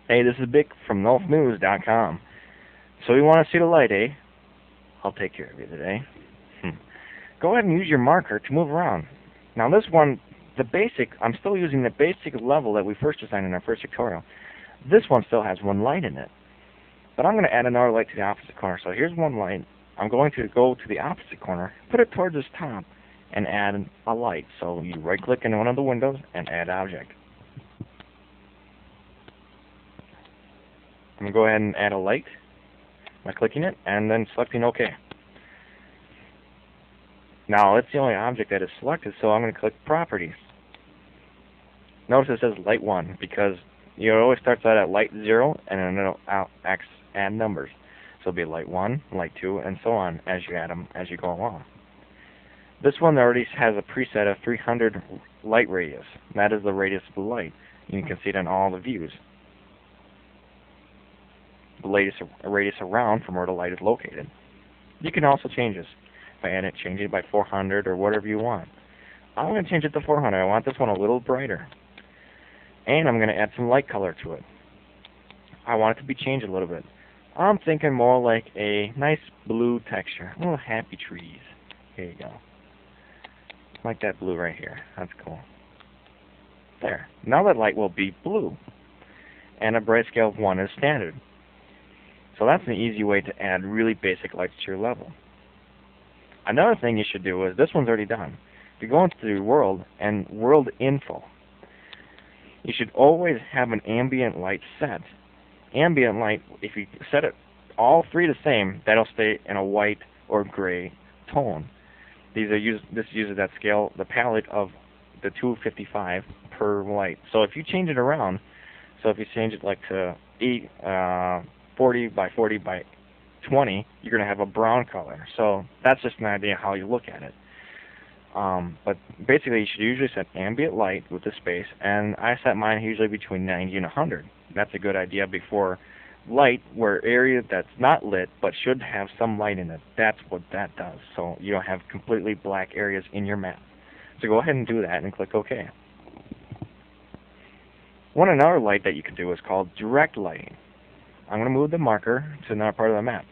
Hey, this is Bick from NOLFnews.com. So you want to see the light, eh? I'll take care of you today. Go ahead and use your marker to move around. Now this one, I'm still using the basic level that we first designed in our first tutorial. This one still has one light in it. But I'm going to add another light to the opposite corner. So here's one light. I'm going to go to the opposite corner, put it towards this top, and add a light. So you right-click in one of the windows and add object. I'm going to go ahead and add a light by clicking it and then selecting OK. Now it's the only object that is selected, so I'm going to click Properties. Notice it says Light 1 because it always starts out at Light 0 and then it'll add numbers. So it'll be Light 1, Light 2, and so on as you add them as you go along. This one already has a preset of 300 light radius. That is the radius of the light. You can see it in all the views. The radius around from where the light is located. You can also change this by change it by 400 or whatever you want. I'm going to change it to 400. I want this one a little brighter. And I'm going to add some light color to it. I want it to be changed a little bit. I'm thinking more like a nice blue texture. Little happy trees. Here you go. Like that blue right here. That's cool. There. Now that light will be blue. And a bright scale of 1 is standard. So that's an easy way to add really basic lights to your level. Another thing you should do is, this one's already done. If you go into the world and world info, you should always have an ambient light set. Ambient light, if you set it all three the same, that'll stay in a white or gray tone. This uses that scale, the palette of the 255 per light. So if you change it around, so if you change it like to 40 by 40 by 20, you're going to have a brown color. So that's just an idea how you look at it. But basically, you should usually set ambient light with the space, and I set mine usually between 90 and 100. That's a good idea before light, where area that's not lit but should have some light in it. That's what that does. So you don't have completely black areas in your map. So go ahead and do that and click OK. Another light that you can do is called direct lighting. I'm going to move the marker to another part of the map.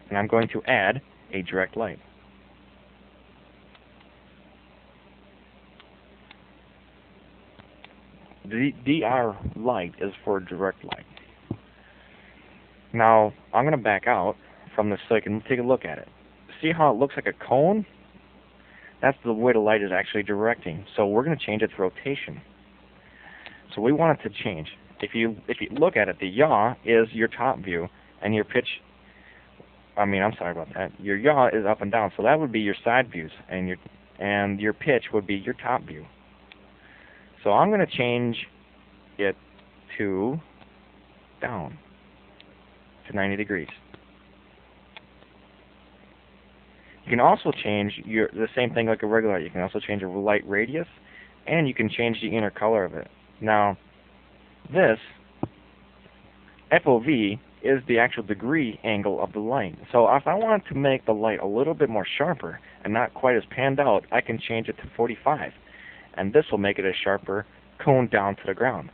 And I'm going to add a direct light. The DR light is for direct light. Now, I'm going to back out from this so I can take a look at it. See how it looks like a cone? That's the way the light is actually directing. So we're going to change its rotation. So we want it to change. If you look at it, the yaw is your top view, and your pitch, your yaw is up and down. So that would be your side views, and your pitch would be your top view. So I'm going to change it to down to 90 degrees. You can also change the same thing like a regular light. You can also change a light radius, and you can change the inner color of it. Now, this FOV is the actual degree angle of the light. So if I want to make the light a little bit more sharper and not quite as panned out, I can change it to 45. And this will make it a sharper cone down to the ground.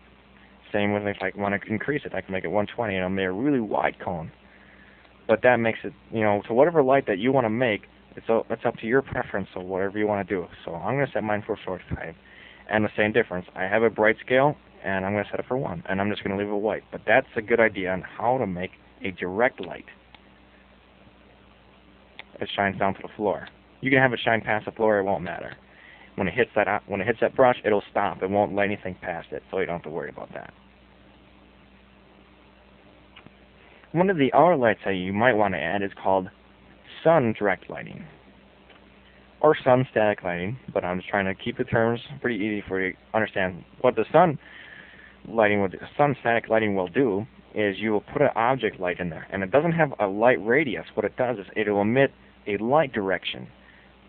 Same with if I want to increase it, I can make it 120 and I'll make a really wide cone. But that makes it, so whatever light that you want to make, it's up to your preference of whatever you want to do. So I'm going to set mine for 45. And the same difference. I have a bright scale, and I'm going to set it for 1. And I'm just going to leave it white. But that's a good idea on how to make a direct light. It shines down to the floor. You can have it shine past the floor, it won't matter. When it hits that brush, it'll stop. It won't let anything past it, so you don't have to worry about that. One of the other lights that you might want to add is called sun direct lighting, or sun static lighting, but I'm just trying to keep the terms pretty easy for you to understand. What the sun static lighting will do is you will put an object light in there, and it doesn't have a light radius. What it does is it will emit a light direction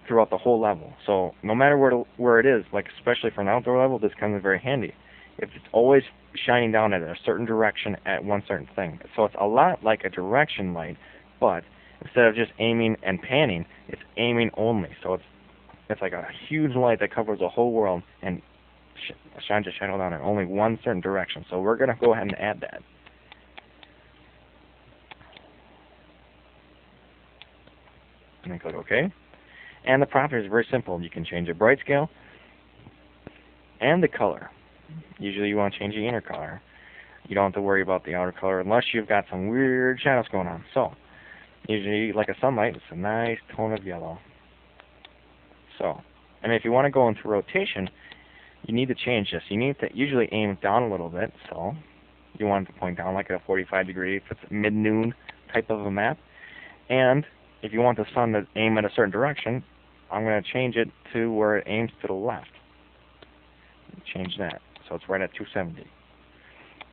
throughout the whole level. So no matter where it is, like especially for an outdoor level, this comes in very handy. If it's always shining down at a certain direction at one certain thing. So it's a lot like a direction light, but instead of just aiming and panning, it's aiming only. So it's like a huge light that covers the whole world and shines the shadow down in only one certain direction. So we're going to go ahead and add that. And then click OK. And the property is very simple. You can change the bright scale and the color. Usually you want to change the inner color. You don't have to worry about the outer color unless you've got some weird shadows going on. So, usually, like a sunlight, it's a nice tone of yellow. So, and if you want to go into rotation, you need to change this. You need to usually aim down a little bit. So, you want it to point down like at a 45 degree if it's mid-noon type of a map. And if you want the sun to aim in a certain direction, I'm going to change it to where it aims to the left. Change that. So it's right at 270.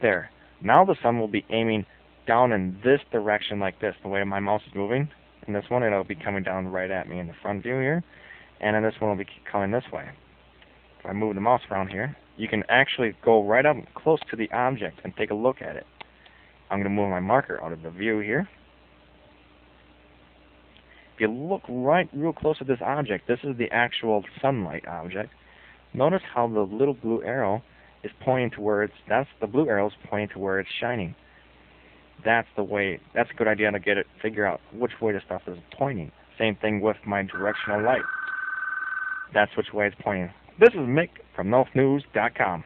There. Now the sun will be aiming down in this direction like this, the way my mouse is moving. In this one, it'll be coming down right at me in the front view here. And in this one, it'll be coming this way. If I move the mouse around here, you can actually go right up close to the object and take a look at it. I'm going to move my marker out of the view here. If you look right real close at this object, this is the actual sunlight object. Notice how the little blue arrow is pointing to where the blue arrow is pointing to where it's shining. That's the way, that's a good idea to figure out which way the stuff is pointing. Same thing with my directional light. That's which way it's pointing. This is Mick from NOLFnews.com.